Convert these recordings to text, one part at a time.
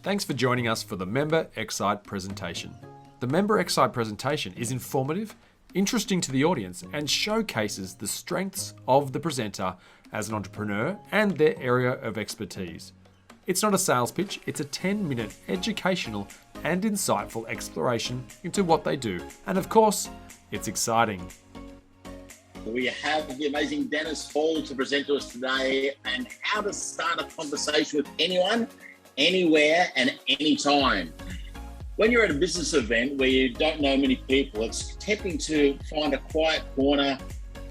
Thanks for joining us for the Member xCite presentation. The Member xCite presentation is informative, interesting to the audience, and showcases the strengths of the presenter as an entrepreneur and their area of expertise. It's not a sales pitch, it's a 10-minute educational and insightful exploration into what they do. And of course, it's exciting. We have the amazing Dennis Hall to present to us today and how to start a conversation with anyone, anywhere and anytime. When you're at a business event where you don't know many people, it's tempting to find a quiet corner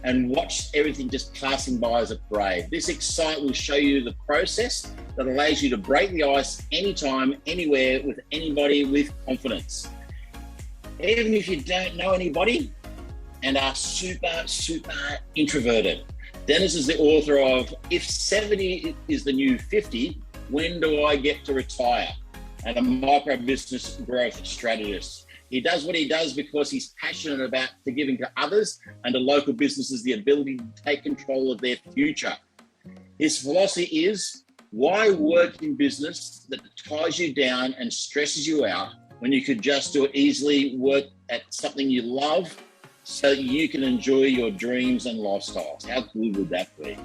and watch everything just passing by as a parade. This xCite will show you the process that allows you to break the ice anytime, anywhere, with anybody with confidence. Even if you don't know anybody and are super introverted. Dennis is the author of If 70 is the New 50, When Do I Get to Retire? And a micro business growth strategist. He does what he does because he's passionate about giving to others and to local businesses the ability to take control of their future. His philosophy is, why work in business that ties you down and stresses you out when you could just do it easily, work at something you love so you can enjoy your dreams and lifestyles? How good would that be?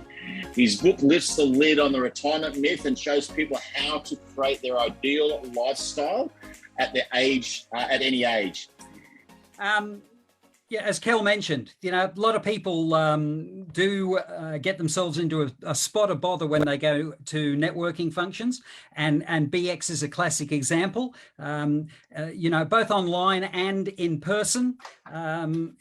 His book lifts the lid on the retirement myth and shows people how to create their ideal lifestyle at their age, at any age. Yeah, as Kel mentioned, a lot of people do get themselves into a spot of bother when they go to networking functions, and BX is a classic example. Both online and in person.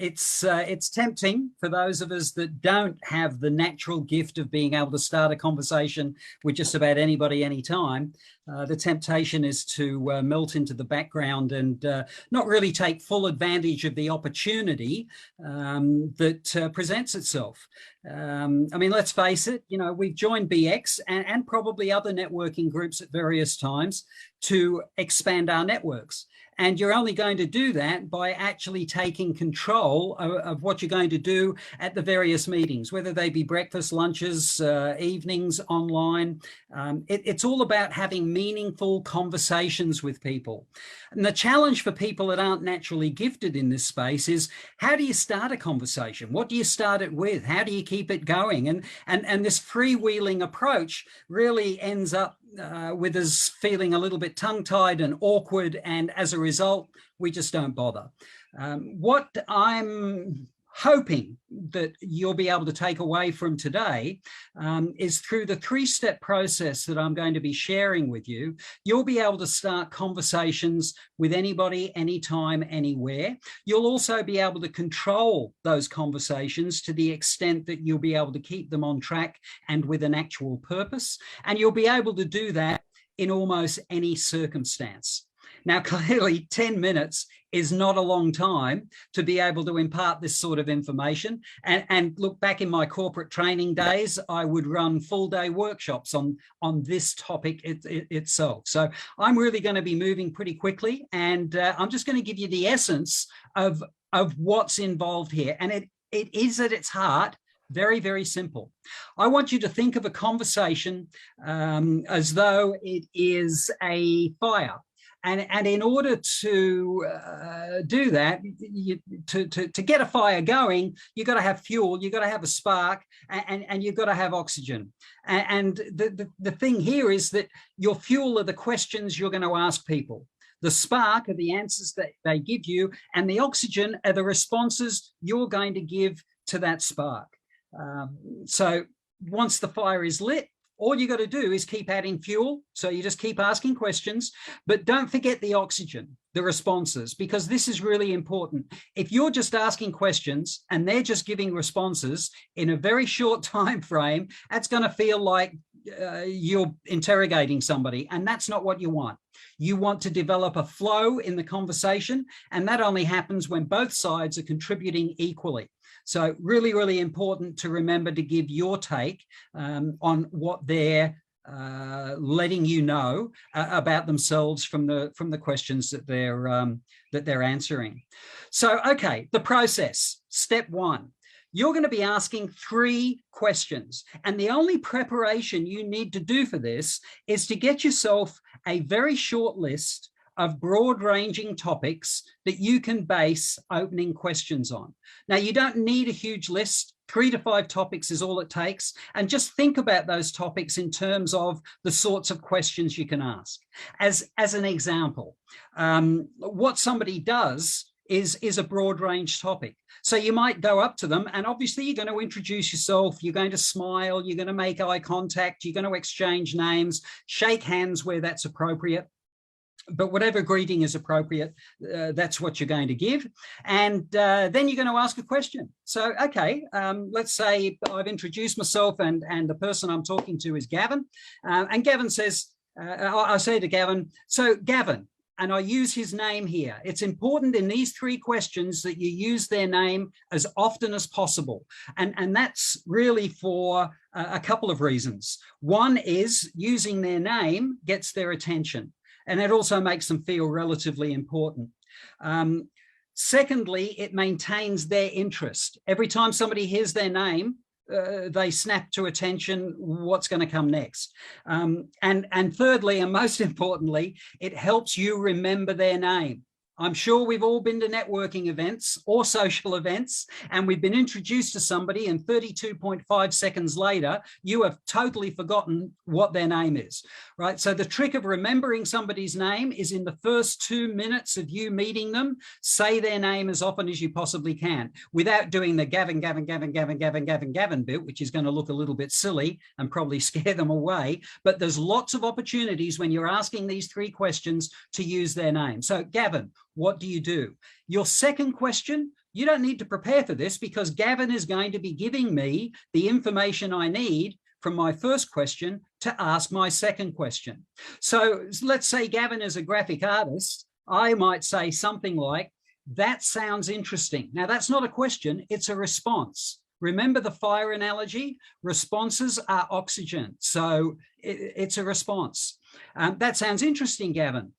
It's tempting for those of us that don't have the natural gift of being able to start a conversation with just about anybody, anytime. The temptation is to melt into the background and not really take full advantage of the opportunity that presents itself. Let's face it, we've joined BX and probably other networking groups at various times to expand our networks. And you're only going to do that by actually taking control of what you're going to do at the various meetings, whether they be breakfast, lunches, evenings, online. It's all about having meaningful conversations with people. And the challenge for people that aren't naturally gifted in this space is, how do you start a conversation? What do you start it with? How do you keep it going? And this freewheeling approach really ends up with us feeling a little bit tongue-tied and awkward, and as a result, we just don't bother. What I'm hoping that you'll be able to take away from today is, through the three-step process that I'm going to be sharing with you, you'll be able to start conversations with anybody, anytime, anywhere. You'll also be able to control those conversations to the extent that you'll be able to keep them on track and with an actual purpose. And you'll be able to do that in almost any circumstance. Now, clearly 10 minutes is not a long time to be able to impart this sort of information. And look, back in my corporate training days, I would run full-day workshops on this topic itself. So I'm really going to be moving pretty quickly, and I'm just going to give you the essence of what's involved here. And it is at its heart very, very simple. I want you to think of a conversation as though it is a fire. And in order to do that, to get a fire going, you've got to have fuel, you've got to have a spark, and you've got to have oxygen. And the thing here is that your fuel are the questions you're going to ask people. The spark are the answers that they give you, and the oxygen are the responses you're going to give to that spark. So once the fire is lit, all you got to do is keep adding fuel. So you just keep asking questions, but don't forget the oxygen, the responses, because this is really important. If you're just asking questions and they're just giving responses in a very short time frame, that's going to feel like you're interrogating somebody, and that's not what you want. You want to develop a flow in the conversation, and that only happens when both sides are contributing equally. So really, really important to remember to give your take on what they're letting you know about themselves from the questions that they're answering. So, okay, the process. Step one. You're going to be asking 3 questions. And the only preparation you need to do for this is to get yourself a very short list of broad-ranging topics that you can base opening questions on. Now, you don't need a huge list. 3 to 5 topics is all it takes. And just think about those topics in terms of the sorts of questions you can ask. As an example, what somebody does is a broad range topic. So you might go up to them and obviously you're going to introduce yourself, you're going to smile, you're going to make eye contact, you're going to exchange names, shake hands where that's appropriate. But whatever greeting is appropriate, that's what you're going to give. And then you're going to ask a question. So, okay, let's say I've introduced myself and the person I'm talking to is Gavin. And Gavin says, I say to Gavin, so Gavin, and I use his name here. It's important in these 3 questions that you use their name as often as possible. And that's really for a couple of reasons. One is using their name gets their attention. And it also makes them feel relatively important. Secondly, it maintains their interest. Every time somebody hears their name, they snap to attention what's going to come next. And thirdly, and most importantly, it helps you remember their name. I'm sure we've all been to networking events or social events, and we've been introduced to somebody, and 32.5 seconds later, you have totally forgotten what their name is, right? So the trick of remembering somebody's name is in the first 2 minutes of you meeting them, say their name as often as you possibly can, without doing the Gavin, Gavin, Gavin, Gavin, Gavin, Gavin, Gavin bit, which is going to look a little bit silly and probably scare them away. But there's lots of opportunities when you're asking these 3 questions to use their name. So Gavin, what do you do? Your second question, you don't need to prepare for this because Gavin is going to be giving me the information I need from my first question to ask my second question. So let's say Gavin is a graphic artist. I might say something like, that sounds interesting. Now that's not a question, it's a response. Remember the fire analogy? Responses are oxygen. So it's a response. That sounds interesting, Gavin.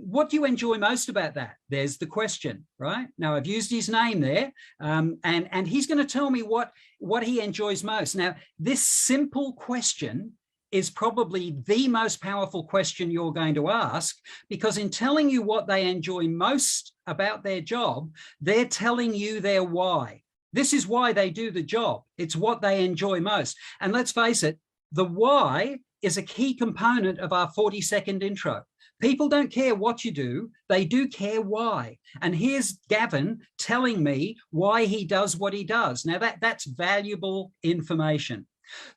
What do you enjoy most about that? There's the question, right? Now I've used his name there, and he's going to tell me what he enjoys most. Now, this simple question is probably the most powerful question you're going to ask, because in telling you what they enjoy most about their job, they're telling you their why. This is why they do the job. It's what they enjoy most. And let's face it, the why is a key component of our 40-second intro. People don't care what you do, they do care why. And here's Gavin telling me why he does what he does. Now that's valuable information.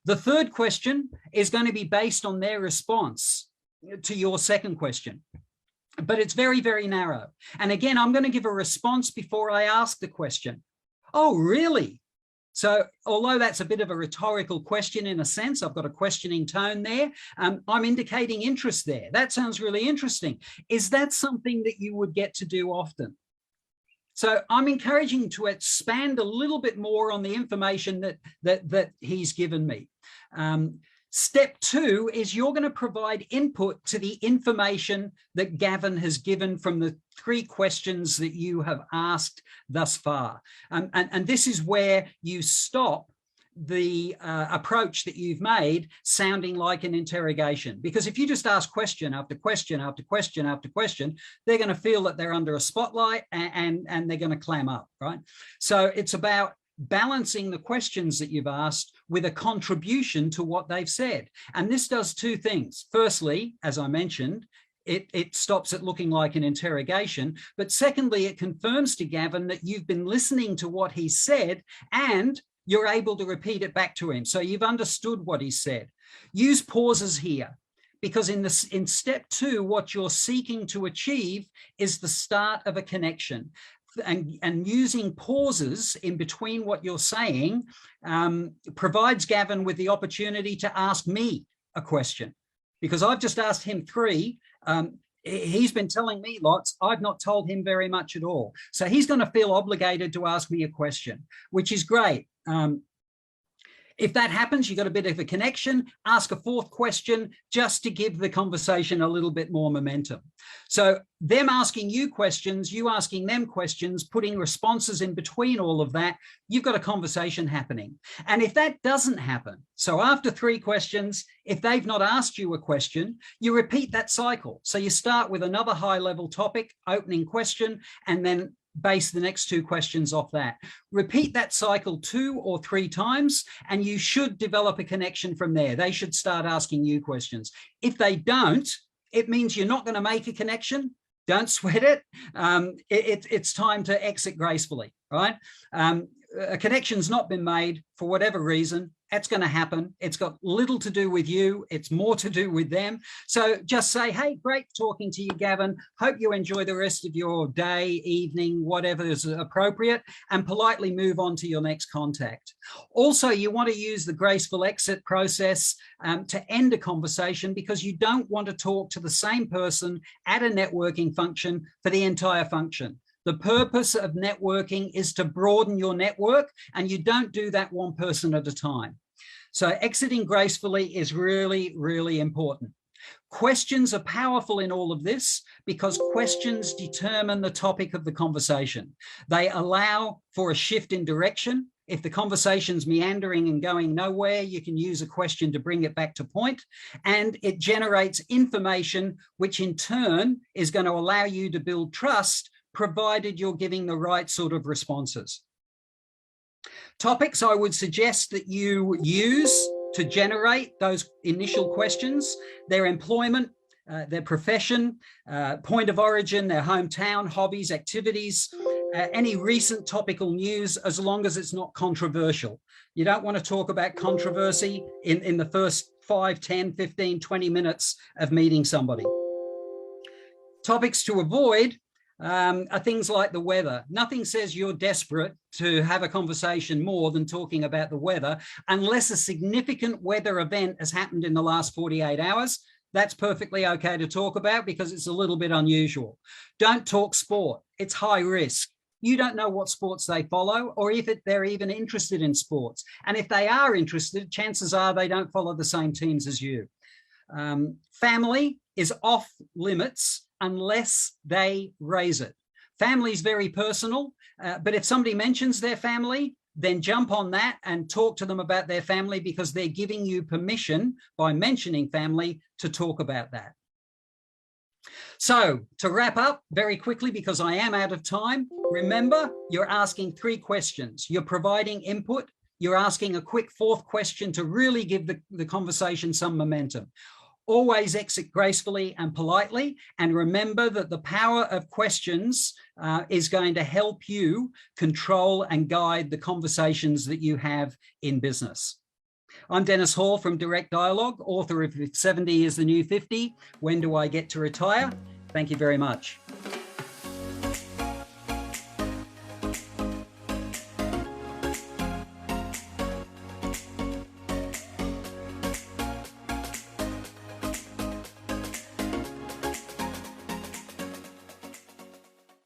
The third question is going to be based on their response to your second question, but it's very, very narrow. And again, I'm going to give a response before I ask the question. Oh, really? So although that's a bit of a rhetorical question in a sense, I've got a questioning tone there, I'm indicating interest there. That sounds really interesting. Is that something that you would get to do often? So I'm encouraging to expand a little bit more on the information that he's given me. Step 2 is you're going to provide input to the information that Gavin has given from the 3 questions that you have asked thus far. And this is where you stop the approach that you've made sounding like an interrogation. Because if you just ask question after question after question after question, they're going to feel that they're under a spotlight and they're going to clam up, right? So it's about balancing the questions that you've asked with a contribution to what they've said. And this does 2 things. Firstly, as I mentioned, it stops it looking like an interrogation. But secondly, it confirms to Gavin that you've been listening to what he said and you're able to repeat it back to him. So you've understood what he said. Use pauses here, because in step 2, what you're seeking to achieve is the start of a connection. And using pauses in between what you're saying provides Gavin with the opportunity to ask me a question, because I've just asked him 3. He's been telling me lots. I've not told him very much at all. So he's going to feel obligated to ask me a question, which is great. If that happens, you got a bit of a connection, ask a fourth question just to give the conversation a little bit more momentum. So them asking you questions, you asking them questions, putting responses in between all of that, you've got a conversation happening. And if that doesn't happen, so after 3 questions, if they've not asked you a question, you repeat that cycle. So you start with another high-level topic, opening question, and then base the next 2 questions off that. Repeat that cycle 2 or 3 times, and you should develop a connection from there. They should start asking you questions. If they don't, it means you're not going to make a connection. Don't sweat it. It's time to exit gracefully, right? A connection's not been made for whatever reason. That's going to happen. It's got little to do with you. It's more to do with them. So just say, hey, great talking to you, Gavin. Hope you enjoy the rest of your day, evening, whatever is appropriate, and politely move on to your next contact. Also, you want to use the graceful exit process to end a conversation, because you don't want to talk to the same person at a networking function for the entire function. The purpose of networking is to broaden your network, and you don't do that one person at a time. So exiting gracefully is really, really important. Questions are powerful in all of this because questions determine the topic of the conversation. They allow for a shift in direction. If the conversation's meandering and going nowhere, you can use a question to bring it back to point, and it generates information, which in turn is going to allow you to build trust, provided you're giving the right sort of responses. Topics I would suggest that you use to generate those initial questions: their employment, their profession, point of origin, their hometown, hobbies, activities, any recent topical news, as long as it's not controversial. You don't want to talk about controversy in the first 5, 10, 15, 20 minutes of meeting somebody. Topics to avoid are things like the weather. Nothing says you're desperate to have a conversation more than talking about the weather, unless a significant weather event has happened in the last 48 hours. That's perfectly okay to talk about because it's a little bit unusual. Don't talk sport. It's high risk. You don't know what sports they follow, or if they're even interested in sports. And if they are interested, chances are they don't follow the same teams as you. Family is off limits unless they raise it. Family is very personal, but if somebody mentions their family, then jump on that and talk to them about their family, because they're giving you permission by mentioning family to talk about that. So to wrap up very quickly, because I am out of time, remember, you're asking 3 questions. You're providing input. You're asking a quick 4th question to really give the conversation some momentum. Always exit gracefully and politely, and remember that the power of questions is going to help you control and guide the conversations that you have in business. I'm Dennis Hall from Direct Dialogue, author of 70 is the New 50, When Do I Get to Retire? Thank you very much.